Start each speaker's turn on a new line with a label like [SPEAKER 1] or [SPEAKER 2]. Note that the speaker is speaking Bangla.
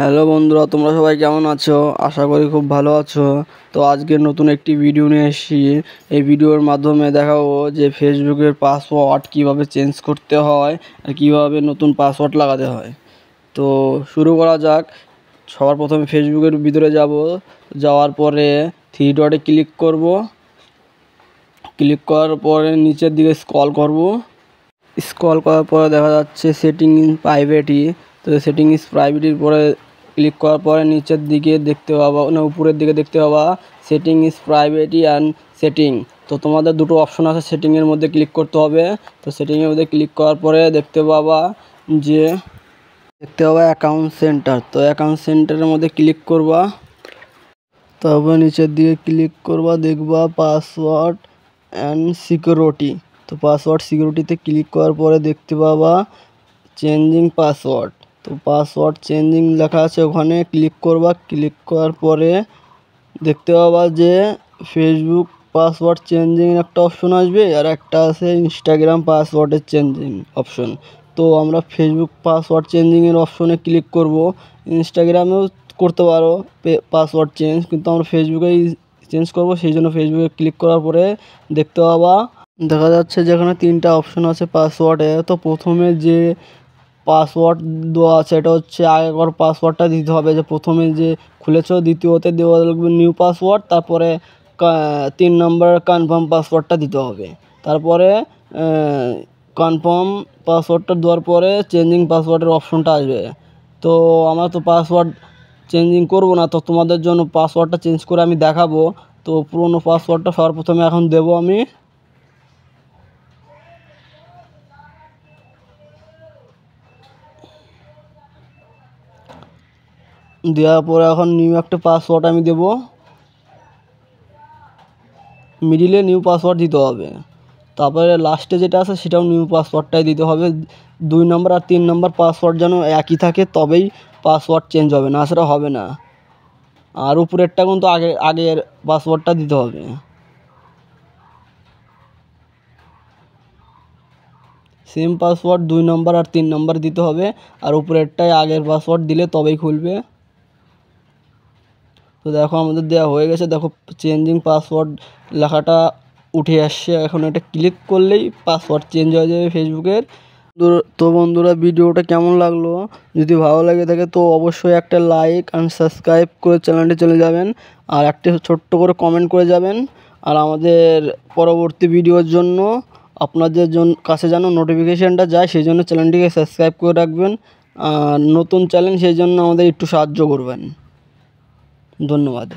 [SPEAKER 1] হ্যালো বন্ধুরা, তোমরা সবাই কেমন আছো? আশা করি খুব ভালো আছো। তো আজকে নতুন একটি ভিডিও নিয়ে এসেছি। এই ভিডিওর মাধ্যমে দেখাবো যে ফেসবুকের পাসওয়ার্ড কিভাবে চেঞ্জ করতে হয় আর কিভাবে নতুন পাসওয়ার্ড লাগাতে হয়। তো শুরু করা যাক। সবার প্রথমে ফেসবুকের ভিতরে যাওয়ার পরে থ্রি ডটে ক্লিক করব। ক্লিক করার পরে নিচের দিকে স্ক্রল করব। স্ক্রল করার পরে দেখা যাচ্ছে সেটিং ইন প্রাইভেটি। তো সেটিং ইজ প্রাইভেটির পরে ক্লিক করার পরে নিচের দিকে দেখতে পাবা, না উপরের দিকে দেখতে পাবা সেটিং ইজ প্রাইভেটি অ্যান্ড সেটিং। তো তোমাদের দুটো অপশন আছে, সেটিংয়ের মধ্যে ক্লিক করতে হবে। তো সেটিংয়ের মধ্যে ক্লিক করার পরে দেখতে পাবা অ্যাকাউন্ট সেন্টার। তো অ্যাকাউন্ট সেন্টারের মধ্যে ক্লিক করবা। তারপর নিচের দিকে ক্লিক করবা, দেখবা পাসওয়ার্ড অ্যান্ড সিকিউরিটি। তো পাসওয়ার্ড সিকিউরিটিতে ক্লিক করার পরে দেখতে পাবা চেঞ্জিং পাসওয়ার্ড। তো পাসওয়ার্ড চেঞ্জিং লেখা আছে, ওখানে ক্লিক করবা। ক্লিক করার পরে দেখতে পাবা যে ফেসবুক পাসওয়ার্ড চেঞ্জিং একটা অপশন আসবে, আর একটা আছে ইনস্টাগ্রাম পাসওয়ার্ডের চেঞ্জিং অপশন। তো আমরা ফেসবুক পাসওয়ার্ড চেঞ্জিংয়ের অপশনে ক্লিক করব। ইনস্টাগ্রামেও করতে পারো পাসওয়ার্ড চেঞ্জ, কিন্তু আমরা ফেসবুকেই চেঞ্জ করব, সেই জন্য ফেসবুকে ক্লিক করার পরে দেখতে পাবা দেখা যাচ্ছে যেখানে তিনটা অপশন আছে পাসওয়ার্ডে। তো প্রথমে যে পাসওয়ার্ড দেওয়া আছে এটা হচ্ছে আগেকার পাসওয়ার্ডটা দিতে হবে, যে প্রথমে যে খুলেছো। দ্বিতীয়তে দেওয়া লাগবে নিউ পাসওয়ার্ড, তারপরে 3 নম্বর কনফার্ম পাসওয়ার্ডটা দিতে হবে। তারপরে কনফার্ম পাসওয়ার্ডটা দেওয়ার পরে চেঞ্জিং পাসওয়ার্ডের অপশনটা আসবে। তো আমরা তো পাসওয়ার্ড চেঞ্জিং করব না, তো তোমাদের জন্য পাসওয়ার্ডটা চেঞ্জ করে আমি দেখাবো। তো পুরনো পাসওয়ার্ডটা সবার প্রথমে এখন দেবো আমি। দেওয়ার পরে এখন নিউ একটা পাসওয়ার্ড আমি দেব। মিডিলে নিউ পাসওয়ার্ড দিতে হবে। তারপরে লাস্টে যেটা আছে সেটাও নিউ পাসওয়ার্ডটাই দিতে হবে। 2 নম্বর আর 3 নম্বর পাসওয়ার্ড যেন একই থাকে, তবেই পাসওয়ার্ড চেঞ্জ হবে, না সেটা হবে না। আর উপরেরটা কিন্তু আগের পাসওয়ার্ডটা দিতে হবে। সেম পাসওয়ার্ড 2 নম্বর আর 3 নম্বর দিতে হবে, আর উপরেরটাই আগের পাসওয়ার্ড দিলে তবেই খুলবে। তো দেখো আমাদের দেওয়া হয়ে গেছে। দেখো চেঞ্জিং পাসওয়ার্ড লেখাটা উঠে আসছে। এখন এটা ক্লিক করলেই পাসওয়ার্ড চেঞ্জ হয়ে যাবে ফেসবুকের। তো বন্ধুরা, ভিডিওটা কেমন লাগলো? যদি ভালো লাগে থাকে তো অবশ্যই একটা লাইক অ্যান্ড সাবস্ক্রাইব করে চ্যানেলটি চলে যাবেন, আর একটা ছোট্ট করে কমেন্ট করে যাবেন। আর আমাদের পরবর্তী ভিডিওর জন্য আপনাদের কাছে যেন নোটিফিকেশানটা যায়, সেই জন্য চ্যানেলটিকে সাবস্ক্রাইব করে রাখবেন। আর নতুন চ্যানেল, সেই জন্য আমাদের একটু সাহায্য করবেন। ধন্যবাদ।